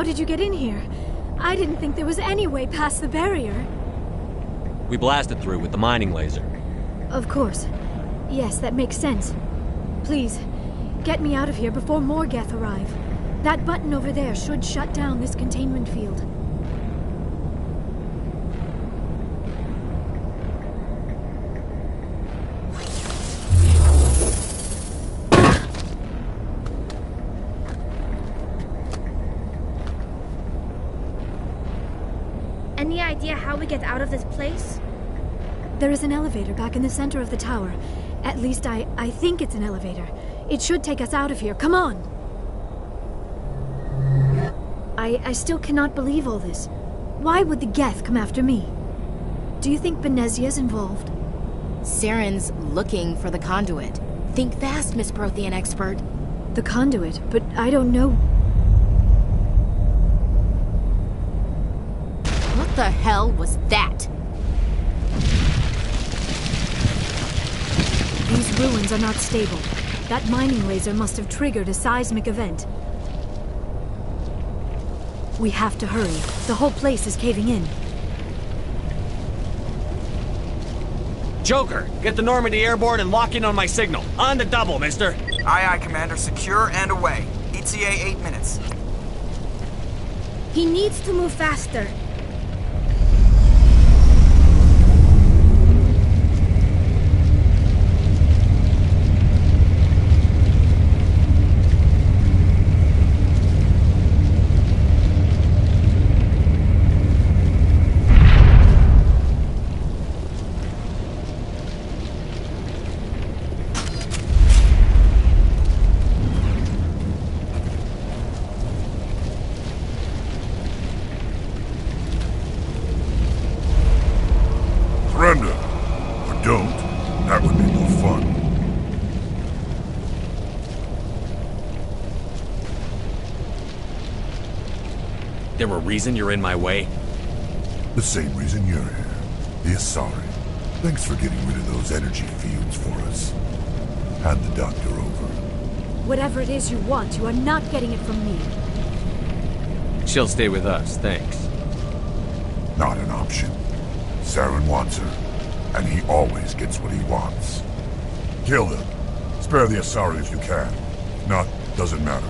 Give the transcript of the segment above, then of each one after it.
did you get in here? I didn't think there was any way past the barrier. We blasted through with the mining laser. Of course. Yes, that makes sense. Please, get me out of here before more Geth arrive. That button over there should shut down this containment field. Any idea how we get out of this place? There is an elevator back in the center of the tower. At least I think it's an elevator. It should take us out of here. Come on! I still cannot believe all this. Why would the Geth come after me? Do you think Benezia's involved? Saren's looking for the conduit. Think fast, Miss Prothean expert. The conduit, but I don't know. What the hell was that? These ruins are not stable. That mining laser must have triggered a seismic event. We have to hurry. The whole place is caving in. Joker, get the Normandy airborne and lock in on my signal. On the double, mister. Aye, aye, Commander. Secure and away. ETA 8 minutes. He needs to move faster. Surrender. Or don't. That would be more fun. There a reason you're in my way? The same reason you're here. The Asari. Thanks for getting rid of those energy fields for us. Hand the doctor over. Whatever it is you want, you are not getting it from me. She'll stay with us, thanks. Not an option. Saren wants her, and he always gets what he wants. Kill them. Spare the Asari if you can. If not, doesn't matter.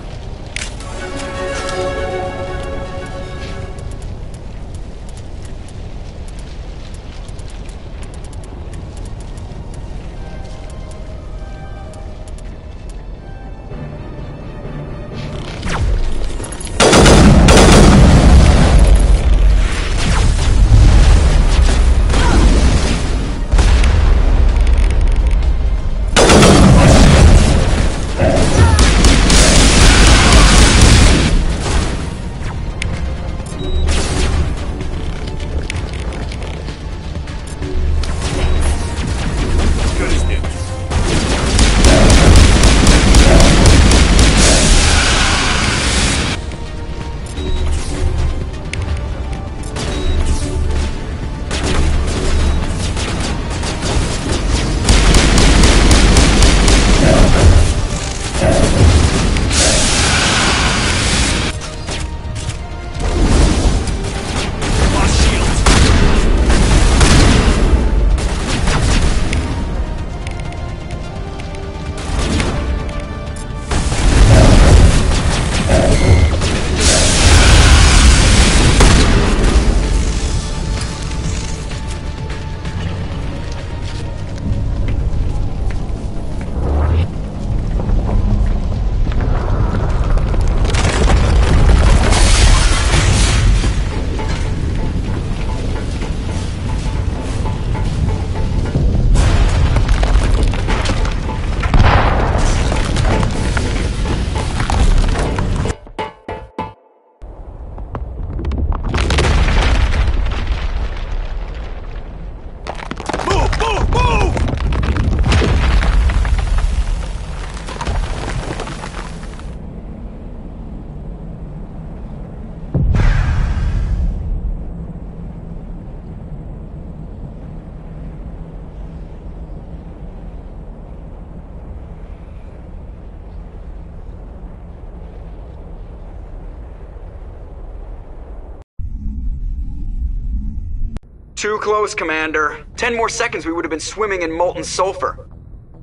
Too close, Commander. 10 more seconds we would have been swimming in molten sulfur.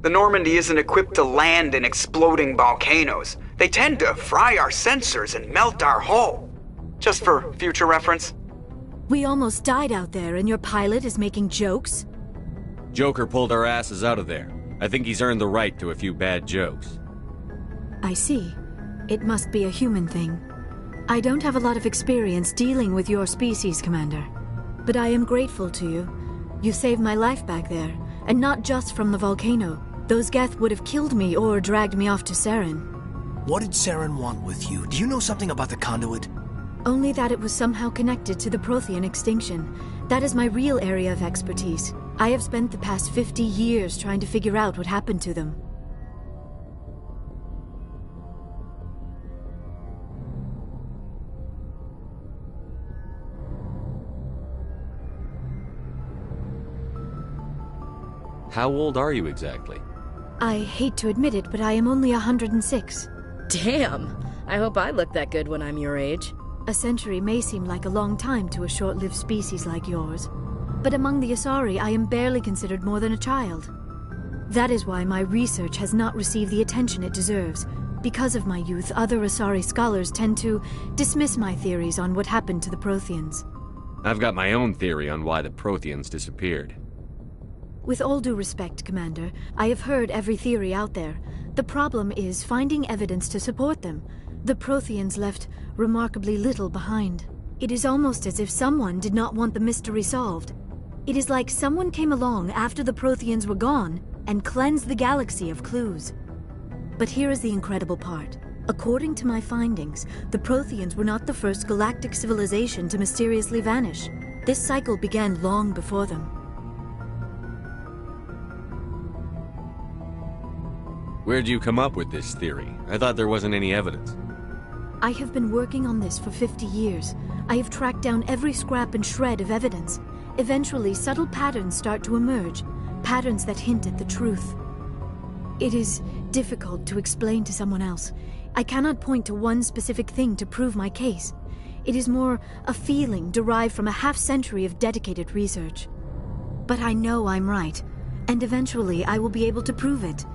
The Normandy isn't equipped to land in exploding volcanoes. They tend to fry our sensors and melt our hull. Just for future reference. We almost died out there, and your pilot is making jokes? Joker pulled our asses out of there. I think he's earned the right to a few bad jokes. I see. It must be a human thing. I don't have a lot of experience dealing with your species, Commander. But I am grateful to you. You saved my life back there, and not just from the volcano. Those Geth would have killed me or dragged me off to Saren. What did Saren want with you? Do you know something about the conduit? Only that it was somehow connected to the Prothean extinction. That is my real area of expertise. I have spent the past 50 years trying to figure out what happened to them. How old are you exactly? I hate to admit it, but I am only 106. Damn! I hope I look that good when I'm your age. A century may seem like a long time to a short-lived species like yours, but among the Asari I am barely considered more than a child. That is why my research has not received the attention it deserves. Because of my youth, other Asari scholars tend to dismiss my theories on what happened to the Protheans. I've got my own theory on why the Protheans disappeared. With all due respect, Commander, I have heard every theory out there. The problem is finding evidence to support them. The Protheans left remarkably little behind. It is almost as if someone did not want the mystery solved. It is like someone came along after the Protheans were gone and cleansed the galaxy of clues. But here is the incredible part. According to my findings, the Protheans were not the first galactic civilization to mysteriously vanish. This cycle began long before them. Where'd you come up with this theory? I thought there wasn't any evidence. I have been working on this for 50 years. I have tracked down every scrap and shred of evidence. Eventually, subtle patterns start to emerge, patterns that hint at the truth. It is difficult to explain to someone else. I cannot point to one specific thing to prove my case. It is more a feeling derived from a half-century of dedicated research. But I know I'm right, and eventually I will be able to prove it.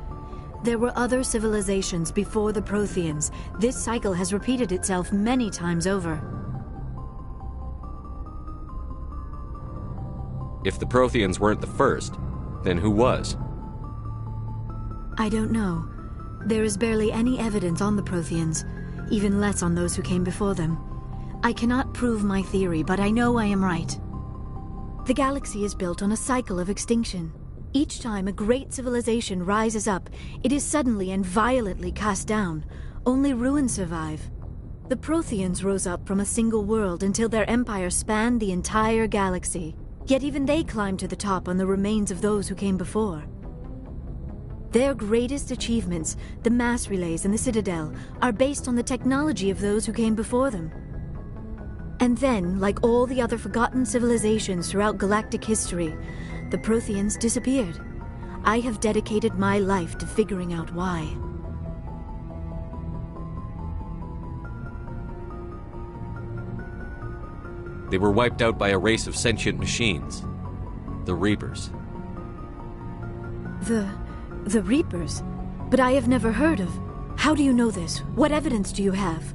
There were other civilizations before the Protheans. This cycle has repeated itself many times over. If the Protheans weren't the first, then who was? I don't know. There is barely any evidence on the Protheans, even less on those who came before them. I cannot prove my theory, but I know I am right. The galaxy is built on a cycle of extinction. Each time a great civilization rises up, it is suddenly and violently cast down. Only ruins survive. The Protheans rose up from a single world until their empire spanned the entire galaxy. Yet even they climbed to the top on the remains of those who came before. Their greatest achievements, the mass relays and the Citadel, are based on the technology of those who came before them. And then, like all the other forgotten civilizations throughout galactic history, the Protheans disappeared. I have dedicated my life to figuring out why. They were wiped out by a race of sentient machines. The Reapers. The Reapers? But I have never heard of. How do you know this? What evidence do you have?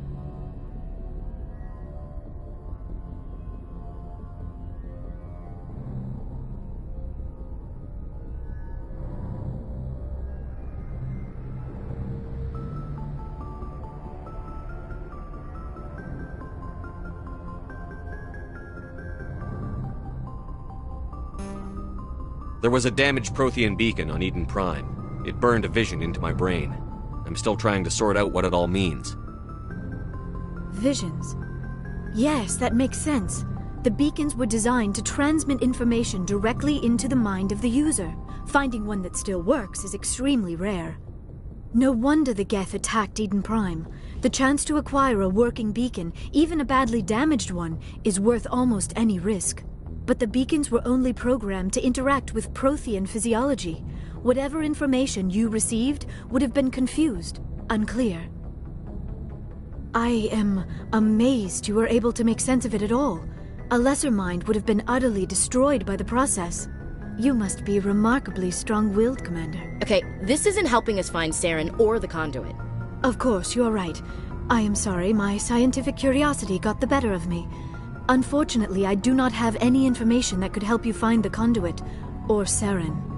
There was a damaged Prothean beacon on Eden Prime. It burned a vision into my brain. I'm still trying to sort out what it all means. Visions. Yes, that makes sense. The beacons were designed to transmit information directly into the mind of the user. Finding one that still works is extremely rare. No wonder the Geth attacked Eden Prime. The chance to acquire a working beacon, even a badly damaged one, is worth almost any risk. But the beacons were only programmed to interact with Prothean physiology. Whatever information you received would have been confused, unclear. I am amazed you were able to make sense of it at all. A lesser mind would have been utterly destroyed by the process. You must be remarkably strong-willed, Commander. Okay, this isn't helping us find Saren or the conduit. Of course, you're right. I am sorry, my scientific curiosity got the better of me. Unfortunately, I do not have any information that could help you find the conduit, or Saren.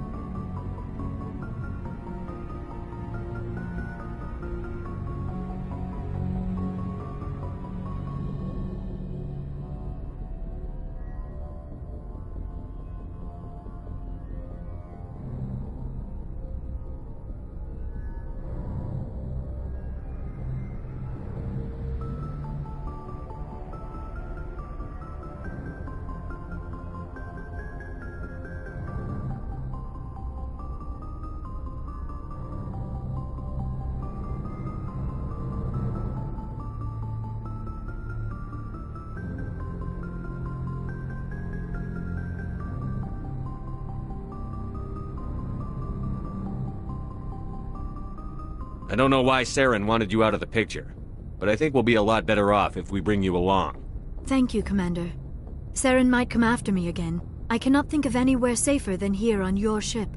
I don't know why Saren wanted you out of the picture, but I think we'll be a lot better off if we bring you along. Thank you, Commander. Saren might come after me again. I cannot think of anywhere safer than here on your ship.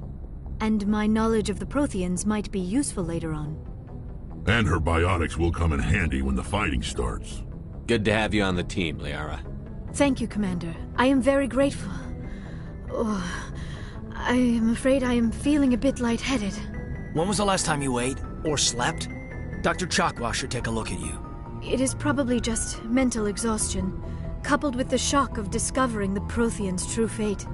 And my knowledge of the Protheans might be useful later on. And her biotics will come in handy when the fighting starts. Good to have you on the team, Liara. Thank you, Commander. I am very grateful. Oh, I am afraid I am feeling a bit lightheaded. When was the last time you ate? Or slept? Dr. Chakwa should take a look at you. It is probably just mental exhaustion, coupled with the shock of discovering the Protheans' true fate.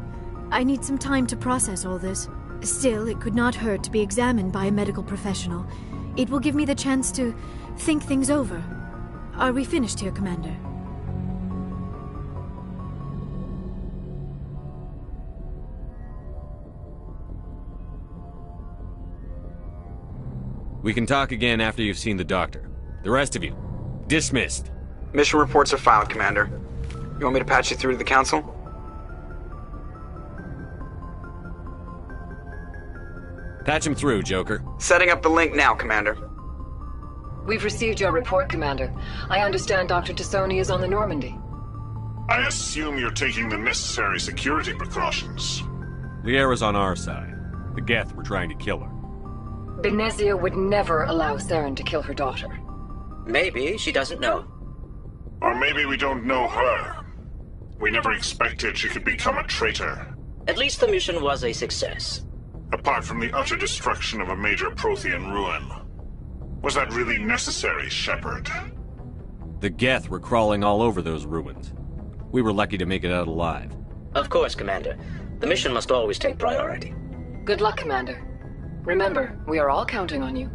I need some time to process all this. Still, it could not hurt to be examined by a medical professional. It will give me the chance to think things over. Are we finished here, Commander? We can talk again after you've seen the doctor. The rest of you, dismissed. Mission reports are filed, Commander. You want me to patch you through to the Council? Patch him through, Joker. Setting up the link now, Commander. We've received your report, Commander. I understand Dr. Tassoni is on the Normandy. I assume you're taking the necessary security precautions. Liara's on our side. The Geth were trying to kill her. Benezia would never allow Saren to kill her daughter. Maybe she doesn't know. Or maybe we don't know her. We never expected she could become a traitor. At least the mission was a success. Apart from the utter destruction of a major Prothean ruin. Was that really necessary, Shepard? The Geth were crawling all over those ruins. We were lucky to make it out alive. Of course, Commander. The mission must always take priority. Good luck, Commander. Remember, we are all counting on you.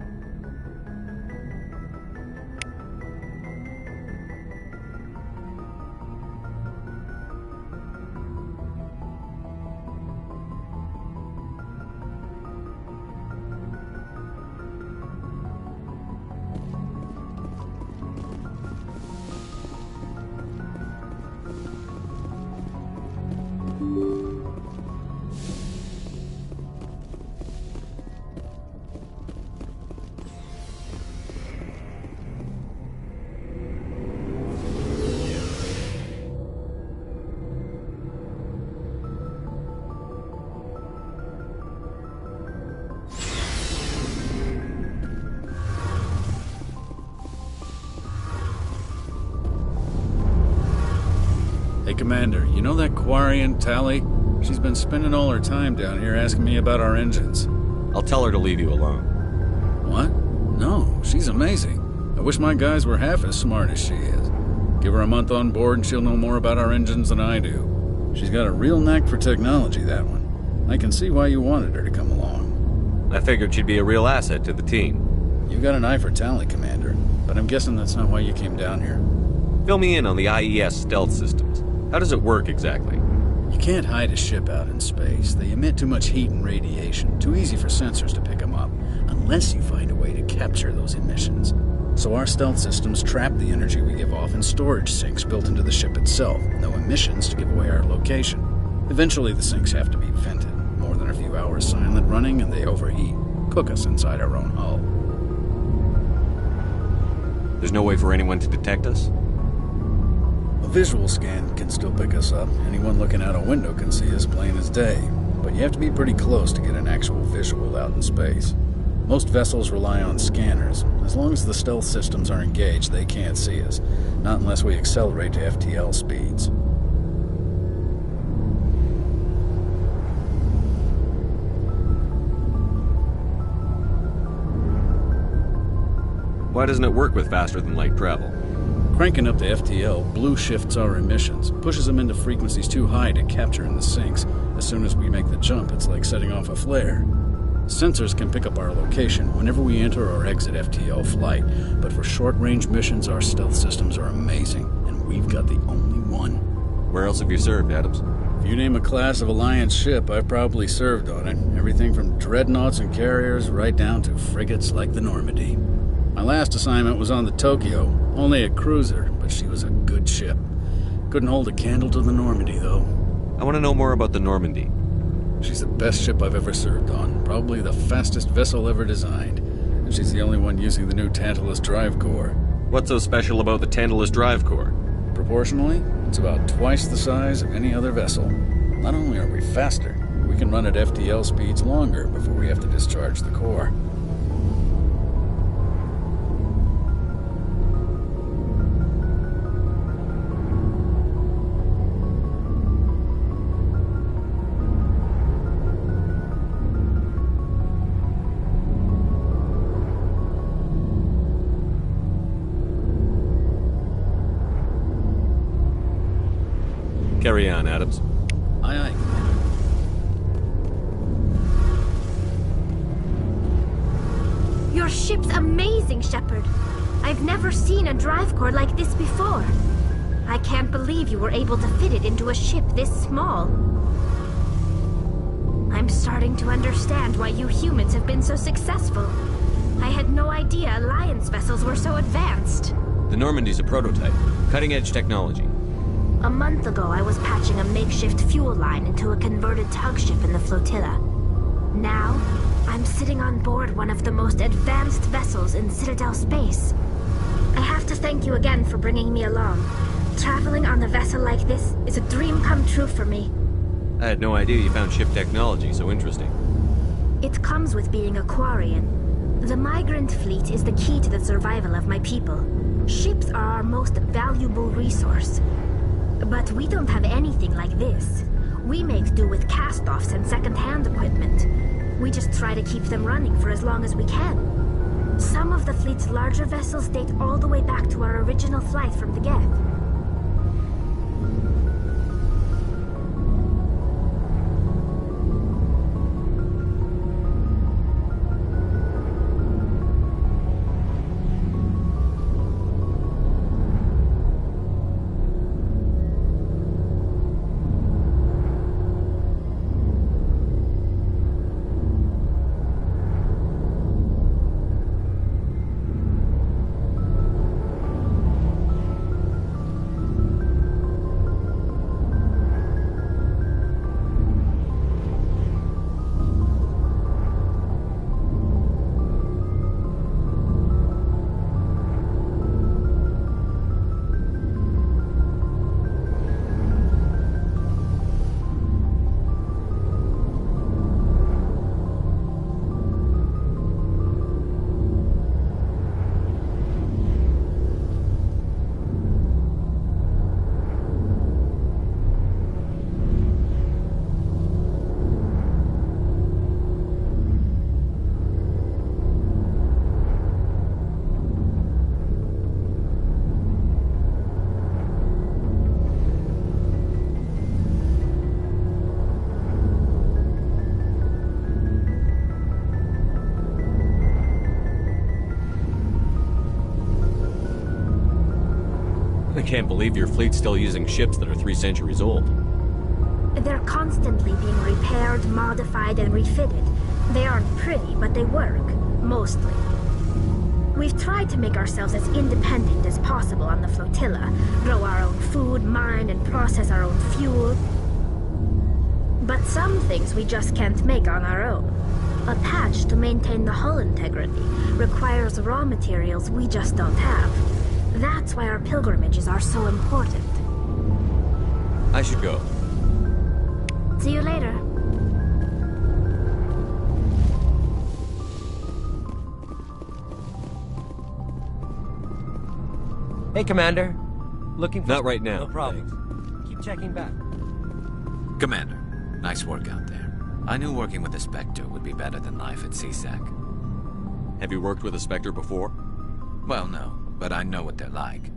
Hey, Commander, you know that Quarian, Tali? She's been spending all her time down here asking me about our engines. I'll tell her to leave you alone. What? No, she's amazing. I wish my guys were half as smart as she is. Give her a month on board and she'll know more about our engines than I do. She's got a real knack for technology, that one. I can see why you wanted her to come along. I figured she'd be a real asset to the team. You got an eye for Tali, Commander, but I'm guessing that's not why you came down here. Fill me in on the IES stealth systems. How does it work exactly? You can't hide a ship out in space. They emit too much heat and radiation, too easy for sensors to pick them up, unless you find a way to capture those emissions. So our stealth systems trap the energy we give off in storage sinks built into the ship itself, no emissions to give away our location. Eventually the sinks have to be vented. More than a few hours silent running and they overheat. Cook us inside our own hull. There's no way for anyone to detect us? A visual scan can still pick us up. Anyone looking out a window can see us plain as day. But you have to be pretty close to get an actual visual out in space. Most vessels rely on scanners. As long as the stealth systems are engaged, they can't see us. Not unless we accelerate to FTL speeds. Why doesn't it work with faster-than-light travel? Cranking up the FTL blue shifts our emissions, pushes them into frequencies too high to capture in the sinks. As soon as we make the jump, it's like setting off a flare. Sensors can pick up our location whenever we enter or exit FTL flight, but for short-range missions, our stealth systems are amazing, and we've got the only one. Where else have you served, Adams? If you name a class of Alliance ship, I've probably served on it. Everything from dreadnoughts and carriers right down to frigates like the Normandy. My last assignment was on the Tokyo, only a cruiser, but she was a good ship. Couldn't hold a candle to the Normandy, though. I want to know more about the Normandy. She's the best ship I've ever served on, probably the fastest vessel ever designed. And she's the only one using the new Tantalus drive core. What's so special about the Tantalus drive core? Proportionally, it's about twice the size of any other vessel. Not only are we faster, we can run at FTL speeds longer before we have to discharge the core. Carry on, Adams. Aye, aye. Your ship's amazing, Shepard. I've never seen a drive core like this before. I can't believe you were able to fit it into a ship this small. I'm starting to understand why you humans have been so successful. I had no idea Alliance vessels were so advanced. The Normandy's a prototype. Cutting-edge technology. A month ago, I was patching a makeshift fuel line into a converted tug ship in the flotilla. Now, I'm sitting on board one of the most advanced vessels in Citadel space. I have to thank you again for bringing me along. Traveling on a vessel like this is a dream come true for me. I had no idea you found ship technology so interesting. It comes with being a Quarian. The migrant fleet is the key to the survival of my people. Ships are our most valuable resource. But we don't have anything like this. We make do with cast-offs and second-hand equipment. We just try to keep them running for as long as we can. Some of the fleet's larger vessels date all the way back to our original flight from the Geth. I can't believe your fleet's still using ships that are 3 centuries old. They're constantly being repaired, modified, and refitted. They aren't pretty, but they work. Mostly. We've tried to make ourselves as independent as possible on the flotilla. Grow our own food, mine, and process our own fuel. But some things we just can't make on our own. A patch to maintain the hull integrity requires raw materials we just don't have. That's why our pilgrimages are so important. I should go. See you later. Hey, Commander. Looking for... Not right now. No problem. Keep checking back. Commander, nice work out there. I knew working with the Spectre would be better than life at CSEC. Have you worked with a Spectre before? Well, no, but I know what they're like.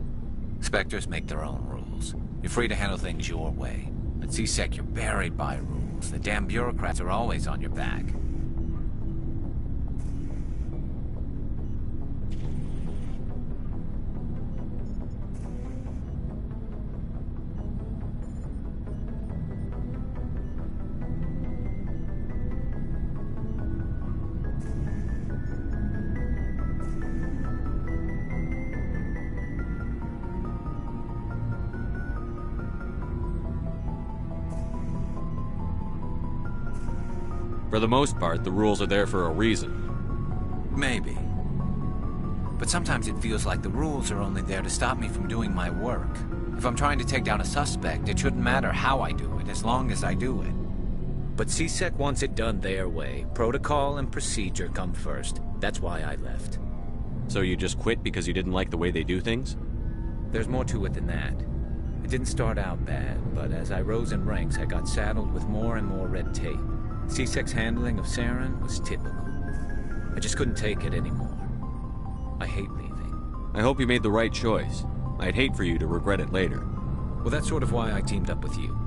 Spectres make their own rules. You're free to handle things your way. At CSEC, you're buried by rules. The damn bureaucrats are always on your back. For the most part, the rules are there for a reason. Maybe. But sometimes it feels like the rules are only there to stop me from doing my work. If I'm trying to take down a suspect, it shouldn't matter how I do it, as long as I do it. But CSEC wants it done their way. Protocol and procedure come first. That's why I left. So you just quit because you didn't like the way they do things? There's more to it than that. It didn't start out bad, but as I rose in ranks, I got saddled with more and more red tape. CSEC's handling of Saren was typical. I just couldn't take it anymore. I hate leaving. I hope you made the right choice. I'd hate for you to regret it later. Well, that's sort of why I teamed up with you.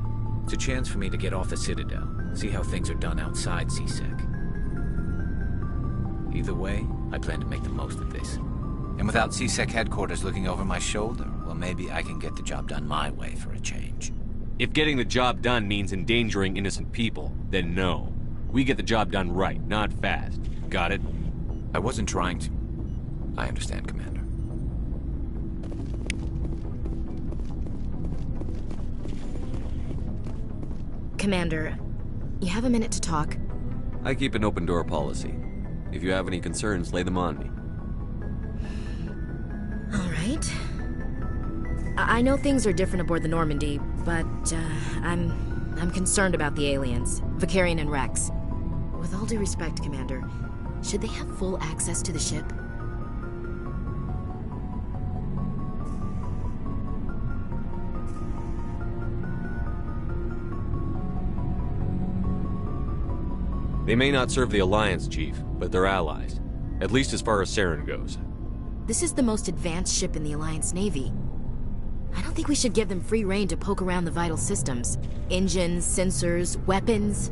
It's a chance for me to get off the Citadel, see how things are done outside CSEC. Either way, I plan to make the most of this. And without CSEC headquarters looking over my shoulder, well, maybe I can get the job done my way for a change. If getting the job done means endangering innocent people, then no. We get the job done right, not fast. Got it? I wasn't trying to... I understand, Commander. Commander, you have a minute to talk? I keep an open-door policy. If you have any concerns, lay them on me. All right. I know things are different aboard the Normandy, but I'm concerned about the aliens, Vakarian and Rex. With all due respect, Commander, should they have full access to the ship? They may not serve the Alliance, Chief, but they're allies. At least as far as Saren goes. This is the most advanced ship in the Alliance Navy. I don't think we should give them free rein to poke around the vital systems. Engines, sensors, weapons.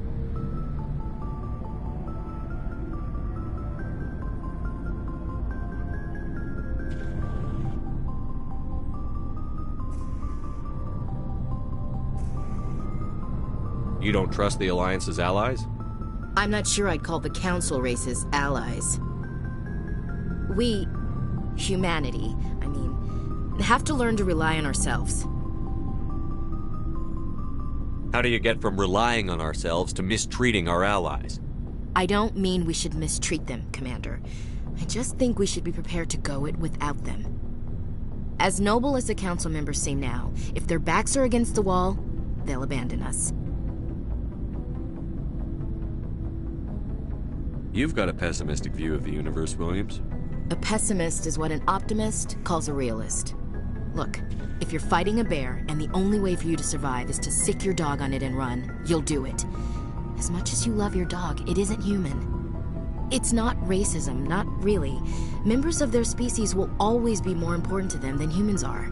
You don't trust the Alliance's allies? I'm not sure I'd call the Council races allies. We, humanity, I mean, have to learn to rely on ourselves. How do you get from relying on ourselves to mistreating our allies? I don't mean we should mistreat them, Commander. I just think we should be prepared to go it without them. As noble as the Council members seem now, if their backs are against the wall, they'll abandon us. You've got a pessimistic view of the universe, Williams. A pessimist is what an optimist calls a realist. Look, if you're fighting a bear and the only way for you to survive is to sick your dog on it and run, you'll do it. As much as you love your dog, it isn't human. It's not racism, not really. Members of their species will always be more important to them than humans are.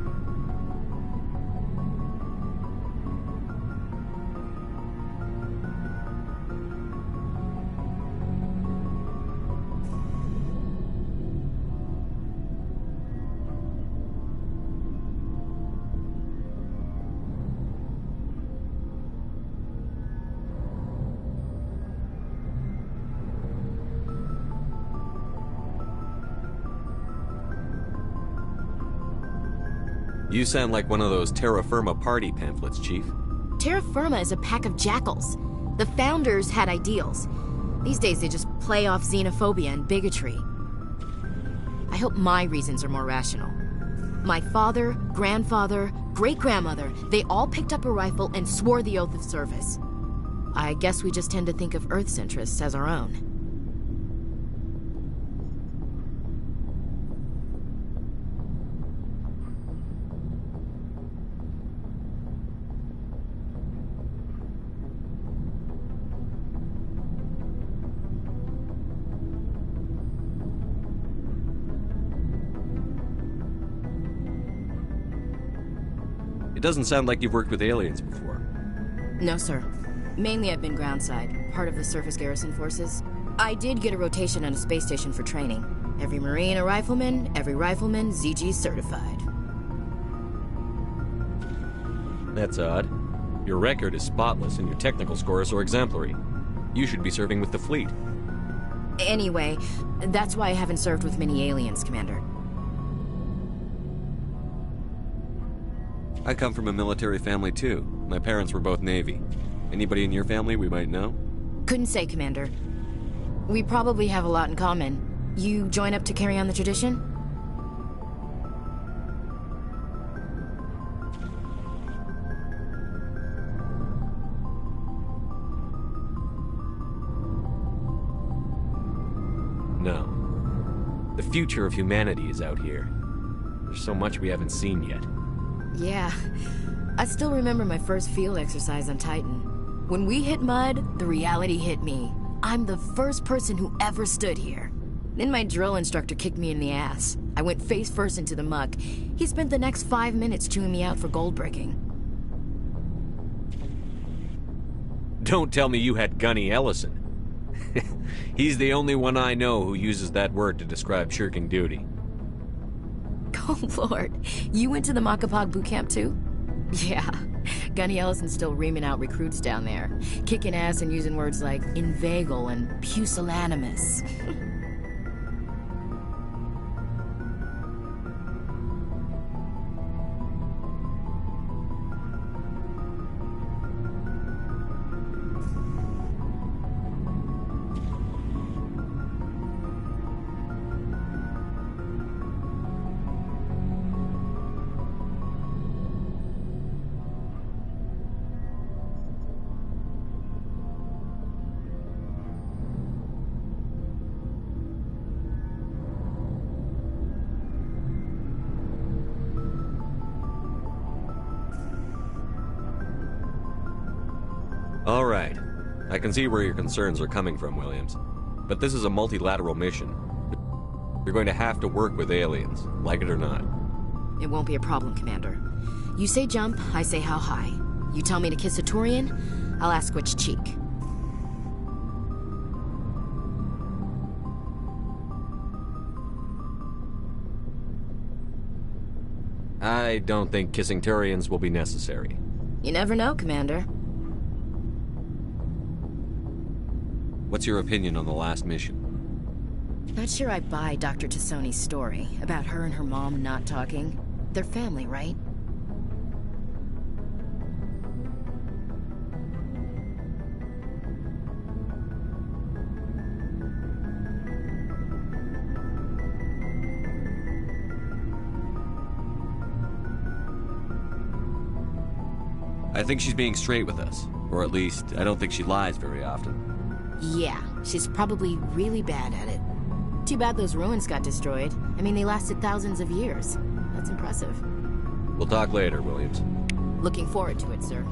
You sound like one of those Terra Firma party pamphlets, Chief. Terra Firma is a pack of jackals. The founders had ideals. These days they just play off xenophobia and bigotry. I hope my reasons are more rational. My father, grandfather, great-grandmother, they all picked up a rifle and swore the oath of service. I guess we just tend to think of Earth's interests as our own. It doesn't sound like you've worked with aliens before. No, sir. Mainly I've been groundside, part of the surface garrison forces. I did get a rotation on a space station for training. Every Marine a rifleman, every rifleman ZG certified. That's odd. Your record is spotless and your technical scores are exemplary. You should be serving with the fleet. Anyway, that's why I haven't served with many aliens, Commander. I come from a military family too. My parents were both Navy. Anybody in your family we might know? Couldn't say, Commander. We probably have a lot in common. You join up to carry on the tradition? No. The future of humanity is out here. There's so much we haven't seen yet. Yeah. I still remember my first field exercise on Titan. When we hit mud, the reality hit me. I'm the first person who ever stood here. Then my drill instructor kicked me in the ass. I went face first into the muck. He spent the next 5 minutes chewing me out for gold breaking. Don't tell me you had Gunny Ellison. He's the only one I know who uses that word to describe shirking duty. Oh, Lord. You went to the Makapog boot camp, too? Yeah. Gunny Ellison's still reaming out recruits down there. Kicking ass and using words like inveigle and pusillanimous. All right. I can see where your concerns are coming from, Williams. But this is a multilateral mission. You're going to have to work with aliens, like it or not. It won't be a problem, Commander. You say jump, I say how high. You tell me to kiss a Turian, I'll ask which cheek. I don't think kissing Turians will be necessary. You never know, Commander. What's your opinion on the last mission? Not sure I buy Dr. Tassoni's story about her and her mom not talking. They're family, right? I think she's being straight with us. Or at least, I don't think she lies very often. Yeah, she's probably really bad at it. Too bad those ruins got destroyed. I mean, they lasted thousands of years. That's impressive. We'll talk later, Williams. Looking forward to it, sir.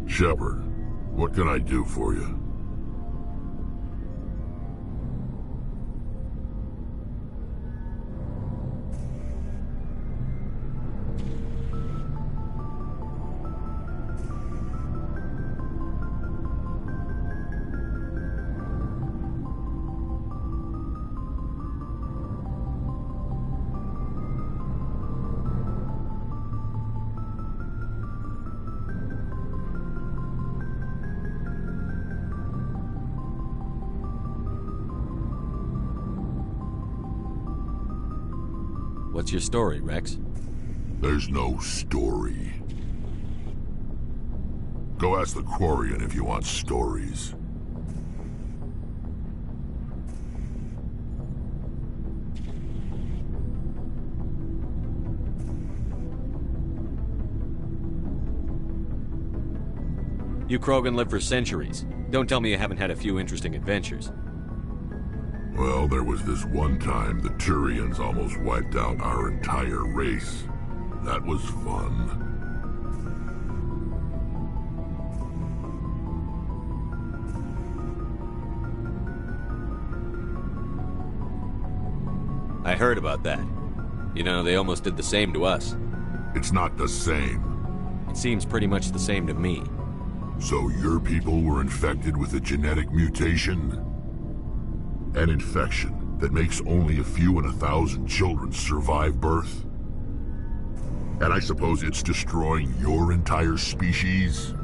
Shepard, what can I do for you? What's your story, Rex? There's no story. Go ask the Quarian if you want stories. You Krogan live for centuries. Don't tell me you haven't had a few interesting adventures. Well, there was this one time the Turians almost wiped out our entire race. That was fun. I heard about that. You know, they almost did the same to us. It's not the same. It seems pretty much the same to me. So your people were infected with a genetic mutation? An infection that makes only a few in 1,000 children survive birth? And I suppose it's destroying your entire species?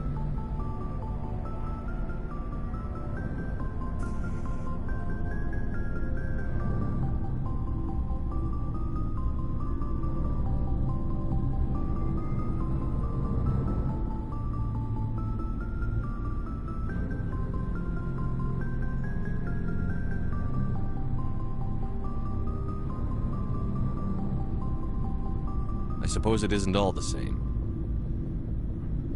I suppose it isn't all the same.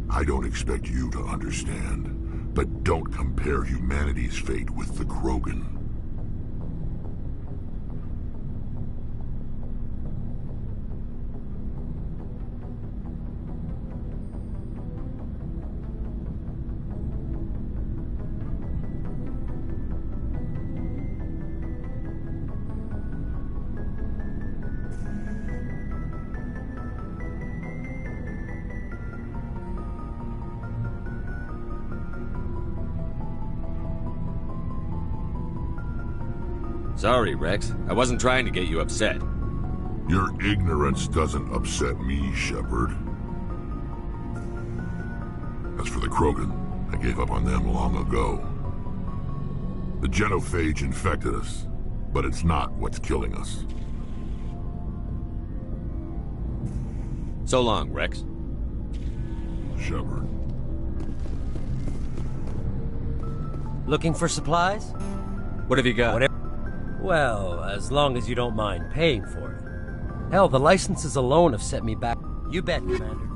I don't expect you to understand, but don't compare humanity's fate with the Krogan. Sorry, Rex. I wasn't trying to get you upset. Your ignorance doesn't upset me, Shepard. As for the Krogan, I gave up on them long ago. The genophage infected us, but it's not what's killing us. So long, Rex. Shepard. Looking for supplies? What have you got? Well, as long as you don't mind paying for it. Hell, the licenses alone have set me back. You bet, Commander.